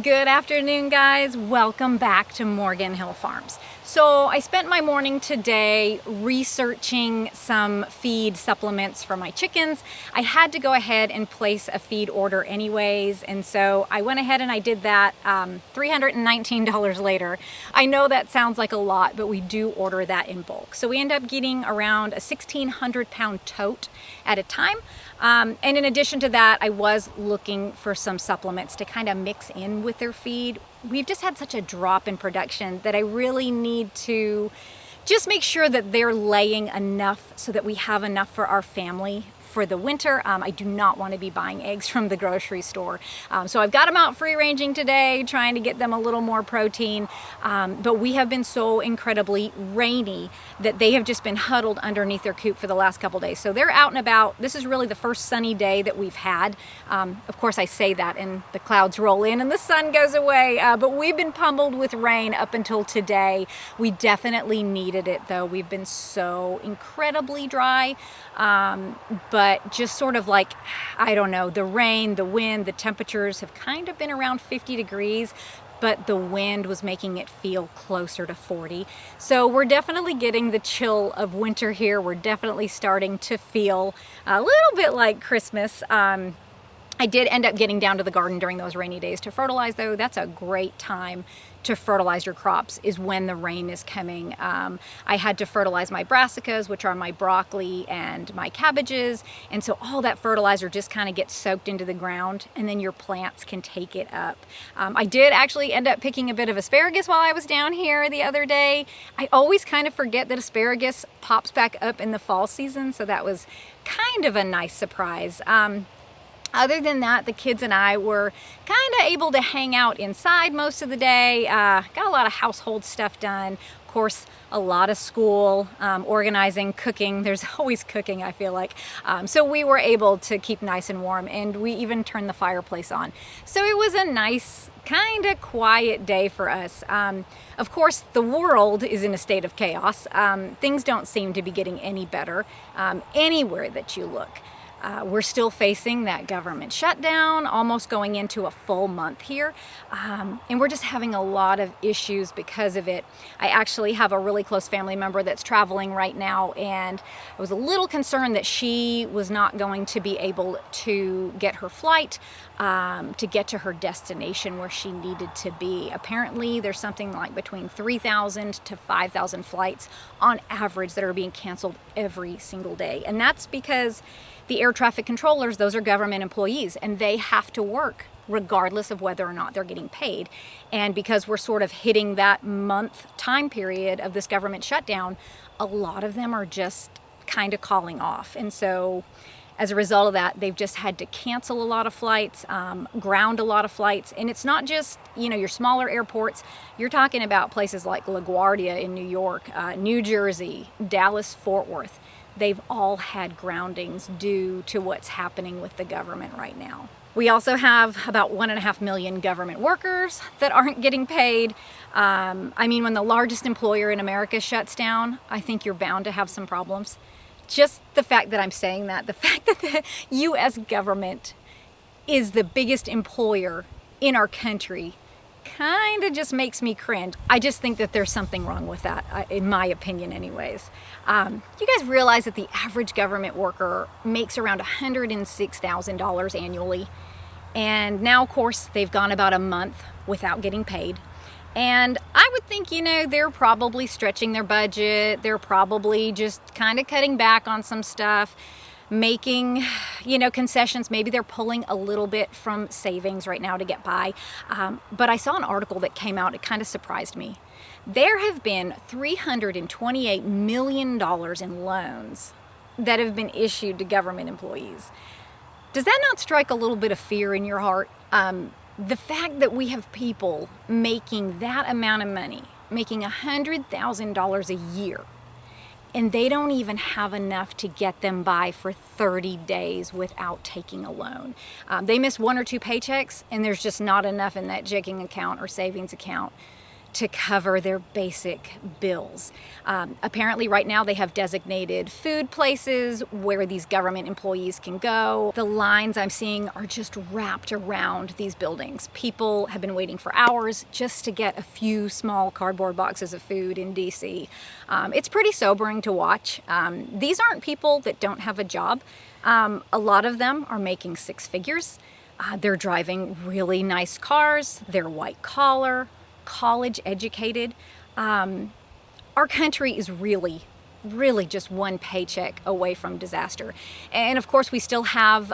Good afternoon, guys. Welcome back to Morgan Hill Farms. So I spent my morning today researching some feed supplements for my chickens. I had to go ahead and place a feed order anyways, and so I went ahead and I did that. $319 later. I know that sounds like a lot, but we do order that in bulk. So we end up getting around a 1,600-pound tote at a time. And in addition to that, I was looking for some supplements to kind of mix in with their feed. We've just had such a drop in production that I really need to just make sure that they're laying enough so that we have enough for our family for the winter. I do not want to be buying eggs from the grocery store. So I've got them out free ranging today, trying to get them a little more protein. But we have been so incredibly rainy that they have just been huddled underneath their coop for the last couple days. So they're out and about. This is really the first sunny day that we've had. Of course, I say that and the clouds roll in and the sun goes away. But we've been pummeled with rain up until today. We definitely needed it though. We've been so incredibly dry. But just sort of like, I don't know, the rain, the wind, the temperatures have kind of been around 50 degrees, but the wind was making it feel closer to 40. So we're definitely getting the chill of winter here. We're definitely starting to feel a little bit like Christmas. I did end up getting down to the garden during those rainy days to fertilize though. That's a great time to fertilize your crops, is when the rain is coming. I had to fertilize my brassicas, which are my broccoli and my cabbages. And so all that fertilizer just kind of gets soaked into the ground and then your plants can take it up. I did actually end up picking a bit of asparagus while I was down here the other day. I always kind of forget that asparagus pops back up in the fall season. So that was kind of a nice surprise. Other than that, the kids and I were kind of able to hang out inside most of the day. Got a lot of household stuff done. Of course, a lot of school, organizing, cooking. There's always cooking, I feel like. So we were able to keep nice and warm, and we even turned the fireplace on. So it was a nice, kind of quiet day for us. Of course, the world is in a state of chaos. Things don't seem to be getting any better anywhere that you look. We're still facing that government shutdown, almost going into a full month here. And we're just having a lot of issues because of it. I actually have a really close family member that's traveling right now, and I was a little concerned that she was not going to be able to get her flight to get to her destination where she needed to be. Apparently, there's something like between 3,000 to 5,000 flights on average that are being canceled every single day. And that's because the air traffic controllers, those are government employees, and they have to work regardless of whether or not they're getting paid. And because we're sort of hitting that month time period of this government shutdown, a lot of them are just kind of calling off. And so as a result of that, they've just had to cancel a lot of flights, ground a lot of flights. And it's not just, your smaller airports. You're talking about places like LaGuardia in New York, New Jersey, Dallas, Fort Worth. They've all had groundings due to what's happening with the government right now. We also have about 1.5 million government workers that aren't getting paid. When the largest employer in America shuts down, I think you're bound to have some problems. Just the fact that I'm saying that, the fact that the U.S. government is the biggest employer in our country, kind of just makes me cringe. I just think that there's something wrong with that, in my opinion anyways. You guys realize that the average government worker makes around $106,000 annually. And now, of course, they've gone about a month without getting paid. And I would think, they're probably stretching their budget. They're probably just kind of cutting back on some stuff, making, concessions. Maybe they're pulling a little bit from savings right now to get by. But I saw an article that came out. It kind of surprised me. There have been $328 million in loans that have been issued to government employees. Does that not strike a little bit of fear in your heart? The fact that we have people making that amount of money, making $100,000 a year, and they don't even have enough to get them by for 30 days without taking a loan. They miss 1 or 2 paychecks, and there's just not enough in that checking account or savings account to cover their basic bills. Apparently right now they have designated food places where these government employees can go. The lines I'm seeing are just wrapped around these buildings. People have been waiting for hours just to get a few small cardboard boxes of food in DC. It's pretty sobering to watch. These aren't people that don't have a job. A lot of them are making six figures. They're driving really nice cars. They're white collar, college educated. Our country is really just one paycheck away from disaster. And of course we still have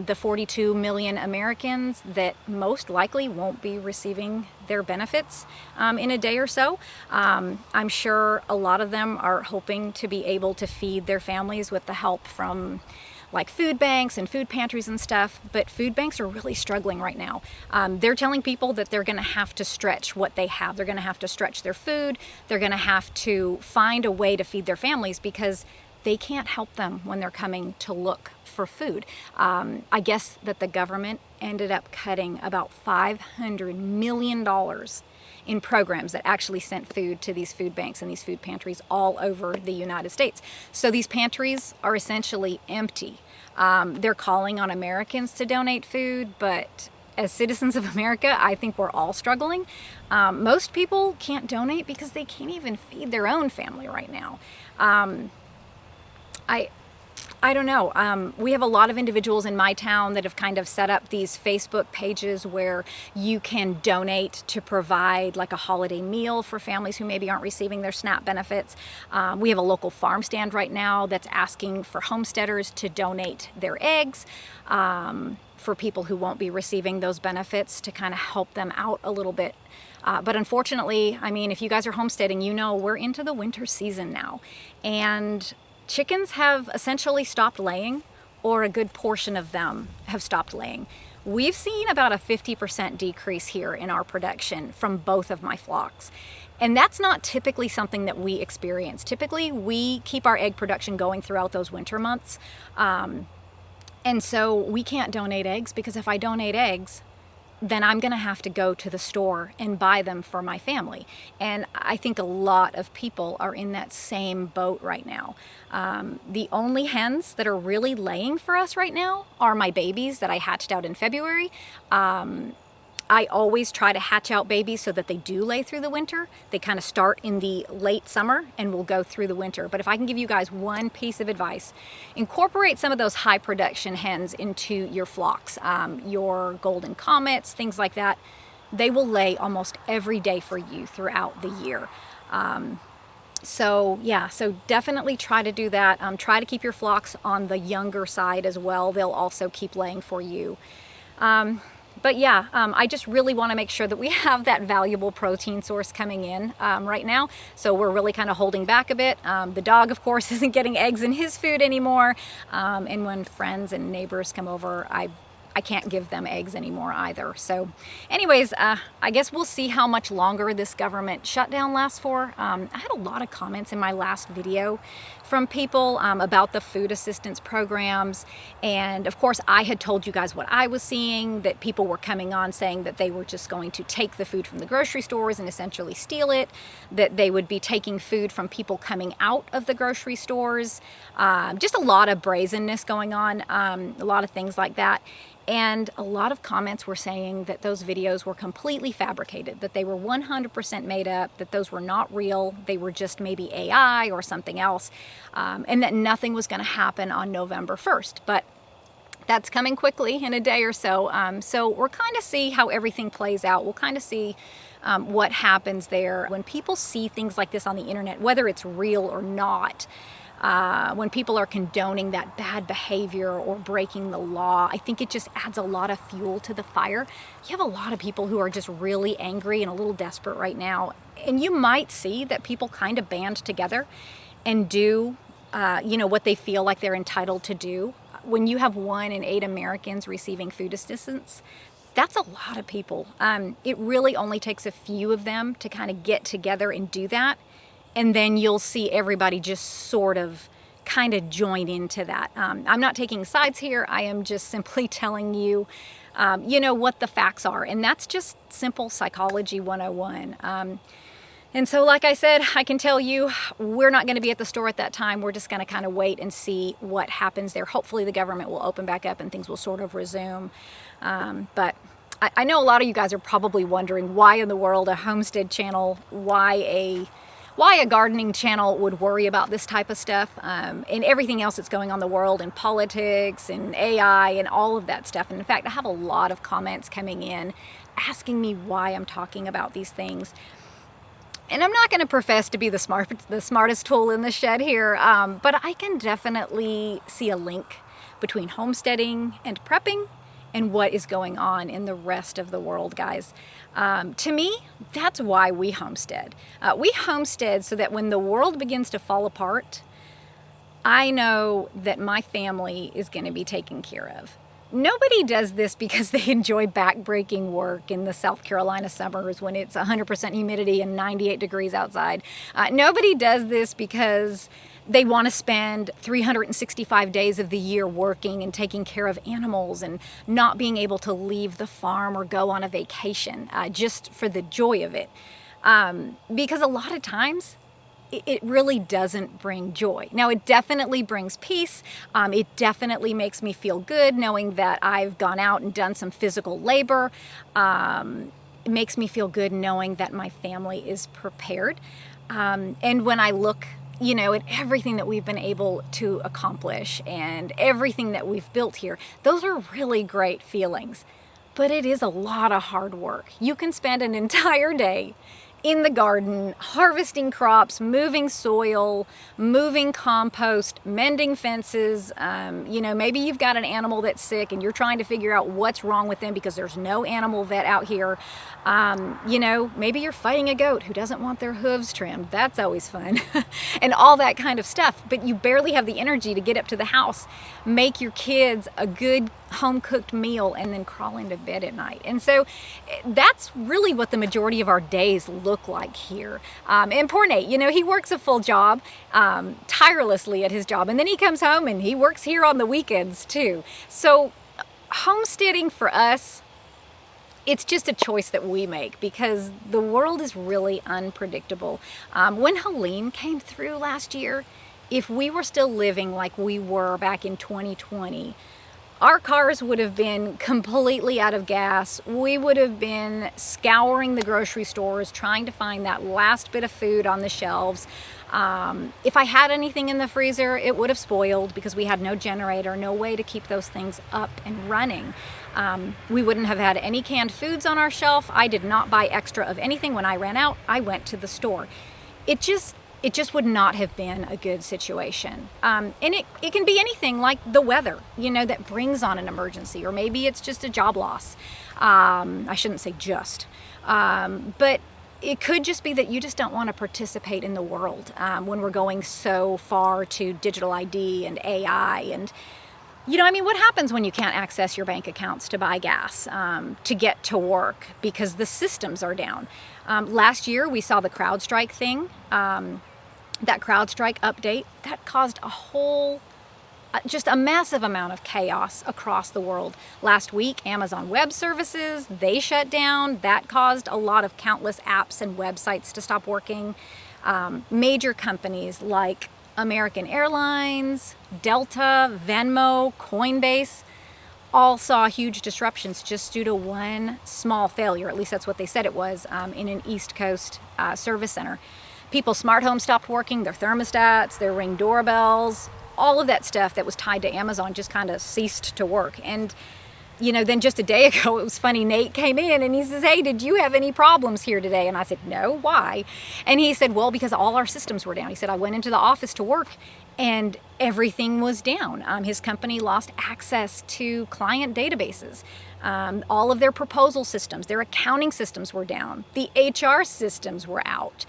the 42 million Americans that most likely won't be receiving their benefits in a day or so. I'm sure a lot of them are hoping to be able to feed their families with the help from like food banks and food pantries and stuff, but food banks are really struggling right now. They're telling people that they're gonna have to stretch what they have. They're gonna have to stretch their food. They're gonna have to find a way to feed their families because they can't help them when they're coming to look for food. I guess that the government ended up cutting about $500 million in programs that actually sent food to these food banks and these food pantries all over the United States. So these pantries are essentially empty. They're calling on Americans to donate food, but as citizens of America, I think we're all struggling. Most people can't donate because they can't even feed their own family right now. I don't know. We have a lot of individuals in my town that have kind of set up these Facebook pages where you can donate to provide like a holiday meal for families who maybe aren't receiving their SNAP benefits. We have a local farm stand right now that's asking for homesteaders to donate their eggs for people who won't be receiving those benefits to kind of help them out a little bit. But unfortunately, I mean, if you guys are homesteading, you know we're into the winter season now. And chickens have essentially stopped laying, or a good portion of them have stopped laying. We've seen about a 50% decrease here in our production from both of my flocks. And that's not typically something that we experience. Typically, we keep our egg production going throughout those winter months. And so we can't donate eggs because if I donate eggs, then I'm gonna have to go to the store and buy them for my family. And I think a lot of people are in that same boat right now. The only hens that are really laying for us right now are my babies that I hatched out in February. I always try to hatch out babies so that they do lay through the winter. They kind of start in the late summer and will go through the winter. But if I can give you guys one piece of advice, incorporate some of those high production hens into your flocks, your golden comets, things like that. They will lay almost every day for you throughout the year. So definitely try to do that. Try to keep your flocks on the younger side as well. They'll also keep laying for you. But yeah, I just really want to make sure that we have that valuable protein source coming in right now. So we're really kind of holding back a bit. The dog, of course, isn't getting eggs in his food anymore. And when friends and neighbors come over, I can't give them eggs anymore either. So anyways, I guess we'll see how much longer this government shutdown lasts for. I had a lot of comments in my last video from people about the food assistance programs. And of course, I had told you guys what I was seeing, that people were coming on saying that they were just going to take the food from the grocery stores and essentially steal it, that they would be taking food from people coming out of the grocery stores. Just a lot of brazenness going on, a lot of things like that. And a lot of comments were saying that those videos were completely fabricated, that they were 100% made up, that those were not real, they were just maybe AI or something else, and that nothing was going to happen on November 1st. But that's coming quickly in a day or so. So we'll kind of see how everything plays out. We'll kind of see what happens there. When people see things like this on the internet, whether it's real or not, when people are condoning that bad behavior or breaking the law, I think it just adds a lot of fuel to the fire. You have a lot of people who are just really angry and a little desperate right now. And you might see that people kind of band together and do, what they feel like they're entitled to do. When you have 1 in 8 Americans receiving food assistance, that's a lot of people. It really only takes a few of them to kind of get together and do that. And then you'll see everybody just sort of kind of join into that. I'm not taking sides here. I am just simply telling you, what the facts are. And that's just simple psychology 101. And so, like I said, I can tell you, we're not going to be at the store at that time. We're just going to kind of wait and see what happens there. Hopefully the government will open back up and things will sort of resume. But I know a lot of you guys are probably wondering why in the world a homestead channel, why a gardening channel would worry about this type of stuff, and everything else that's going on in the world, and politics and AI and all of that stuff. And in fact, I have a lot of comments coming in asking me why I'm talking about these things. And I'm not going to profess to be the smartest tool in the shed here, but I can definitely see a link between homesteading and prepping and what is going on in the rest of the world, guys. To me, that's why we homestead. We homestead so that when the world begins to fall apart, I know that my family is going to be taken care of. Nobody does this because they enjoy back-breaking work in the South Carolina summers when it's 100% humidity and 98 degrees outside. Nobody does this because they want to spend 365 days of the year working and taking care of animals and not being able to leave the farm or go on a vacation just for the joy of it. Because a lot of times, it really doesn't bring joy. Now, it definitely brings peace. It definitely makes me feel good knowing that I've gone out and done some physical labor. It makes me feel good knowing that my family is prepared. And when I look, at everything that we've been able to accomplish and everything that we've built here, those are really great feelings. But it is a lot of hard work. You can spend an entire day in the garden, harvesting crops, moving soil, moving compost, mending fences. Maybe you've got an animal that's sick and you're trying to figure out what's wrong with them because there's no animal vet out here. Maybe you're fighting a goat who doesn't want their hooves trimmed. That's always fun. And all that kind of stuff. But you barely have the energy to get up to the house, make your kids a good home-cooked meal, and then crawl into bed at night. And so that's really what the majority of our days look like here. And poor Nate, he works a full job, tirelessly at his job, and then he comes home and he works here on the weekends too. So homesteading for us, it's just a choice that we make because the world is really unpredictable. When Helene came through last year, if we were still living like we were back in 2020, our cars would have been completely out of gas. We would have been scouring the grocery stores, trying to find that last bit of food on the shelves. If I had anything in the freezer, it would have spoiled because we had no generator, no way to keep those things up and running. We wouldn't have had any canned foods on our shelf. I did not buy extra of anything. When I ran out, I went to the store. It just would not have been a good situation. And it can be anything like the weather, that brings on an emergency, or maybe it's just a job loss. I shouldn't say just, but it could just be that you just don't want to participate in the world when we're going so far to digital ID and AI and what happens when you can't access your bank accounts to buy gas, to get to work because the systems are down? Last year, we saw the CrowdStrike thing, that CrowdStrike update, that caused just a massive amount of chaos across the world. Last week, Amazon Web Services, they shut down. That caused a lot of countless apps and websites to stop working. Major companies like American Airlines, Delta, Venmo, Coinbase, all saw huge disruptions just due to one small failure. At least that's what they said it was, in an East Coast service center. People's smart homes stopped working, their thermostats, their Ring doorbells, all of that stuff that was tied to Amazon just kind of ceased to work. And then just a day ago, it was funny, Nate came in and he says, "Hey, did you have any problems here today?" And I said, "No, why?" And he said, "Well, because all our systems were down." He said, "I went into the office to work and everything was down." His company lost access to client databases. All of their proposal systems, their accounting systems were down. The HR systems were out.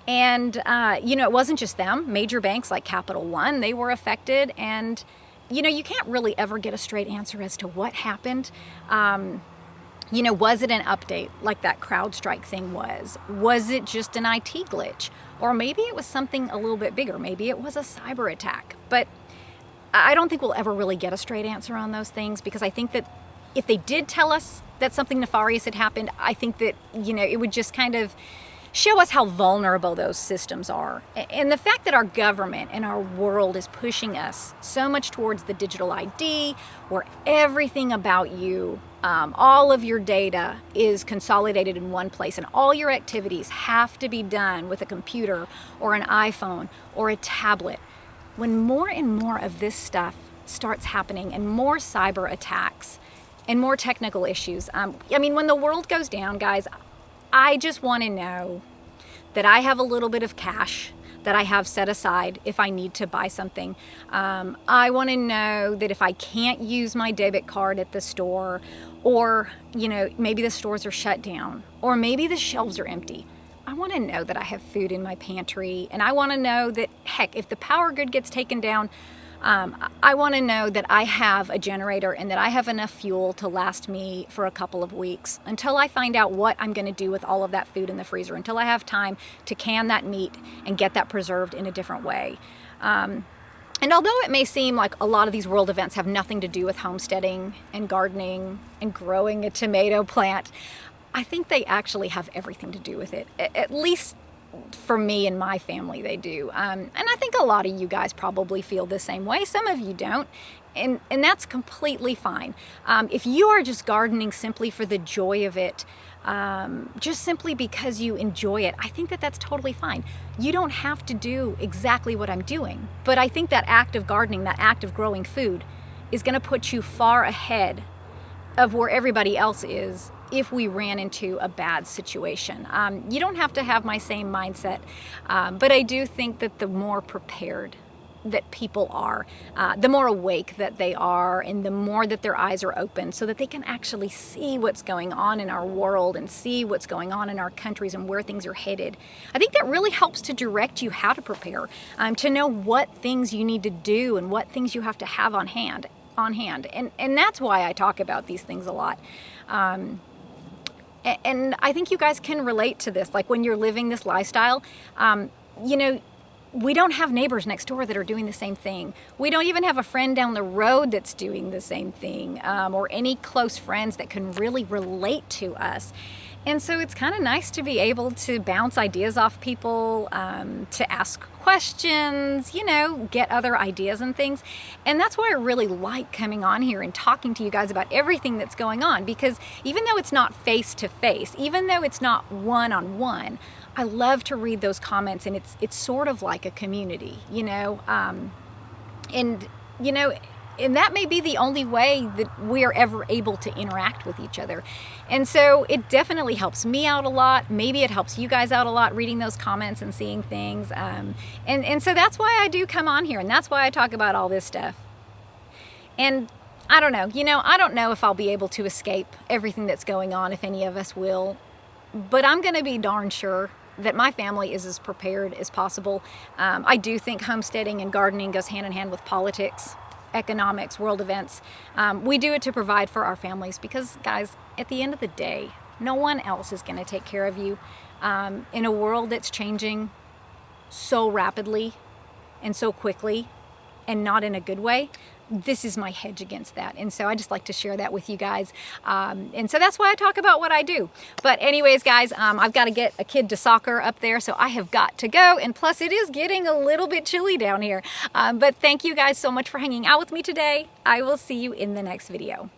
And, it wasn't just them. Major banks like Capital One, they were affected. And, you can't really ever get a straight answer as to what happened. Was it an update like that CrowdStrike thing was? Was it just an IT glitch? Or maybe it was something a little bit bigger. Maybe it was a cyber attack. But I don't think we'll ever really get a straight answer on those things, because I think that if they did tell us that something nefarious had happened, I think that, it would just kind of show us how vulnerable those systems are. And the fact that our government and our world is pushing us so much towards the digital ID, where everything about you, all of your data is consolidated in one place, and all your activities have to be done with a computer or an iPhone or a tablet. When more and more of this stuff starts happening, and more cyber attacks and more technical issues, I mean, when the world goes down, guys, I just want to know that I have a little bit of cash that I have set aside if I need to buy something. I want to know that if I can't use my debit card at the store, or, you know, maybe the stores are shut down, or maybe the shelves are empty, I want to know that I have food in my pantry. And I want to know that, heck, if the power grid gets taken down, I want to know that I have a generator and that I have enough fuel to last me for a couple of weeks until I find out what I'm going to do with all of that food in the freezer, until I have time to can that meat and get that preserved in a different way. And although it may seem like a lot of these world events have nothing to do with homesteading and gardening and growing a tomato plant, I think they actually have everything to do with it. At least for me and my family, they do. And I think a lot of you guys probably feel the same way. Some of you don't. And that's completely fine. If you are just gardening simply for the joy of it, just simply because you enjoy it, I think that that's totally fine. You don't have to do exactly what I'm doing. But I think that act of gardening, that act of growing food, is going to put you far ahead of where everybody else is if we ran into a bad situation. You don't have to have my same mindset, but I do think that the more prepared that people are, the more awake that they are, and the more that their eyes are open so that they can actually see what's going on in our world and see what's going on in our countries and where things are headed. I think that really helps to direct you how to prepare, to know what things you need to do and what things you have to have on hand. And that's why I talk about these things a lot. And I think you guys can relate to this. Like when you're living this lifestyle, you know, we don't have neighbors next door that are doing the same thing. We don't even have a friend down the road that's doing the same thing, or any close friends that can really relate to us. And so it's kind of nice to be able to bounce ideas off people, to ask questions, you know, get other ideas and things. And that's why I really like coming on here and talking to you guys about everything that's going on, because even though it's not face to face, even though it's not one-on-one, I love to read those comments, and it's sort of like a community, you know, and, you know, and that may be the only way that we are ever able to interact with each other. And so it definitely helps me out a lot. Maybe it helps you guys out a lot reading those comments and seeing things. And so that's why I do come on here, and that's why I talk about all this stuff. And I don't know, you know, I don't know if I'll be able to escape everything that's going on, if any of us will, but I'm going to be darn sure that my family is as prepared as possible. I do think homesteading and gardening goes hand in hand with politics, economics, world events. We do it to provide for our families because, guys, at the end of the day, no one else is going to take care of you. In a world that's changing so rapidly and so quickly, and not in a good way, this is my hedge against that. And so I just like to share that with you guys. And so that's why I talk about what I do. But anyways, guys, I've got to get a kid to soccer up there, so I have got to go. And plus it is getting a little bit chilly down here. But thank you guys so much for hanging out with me today. I will see you in the next video.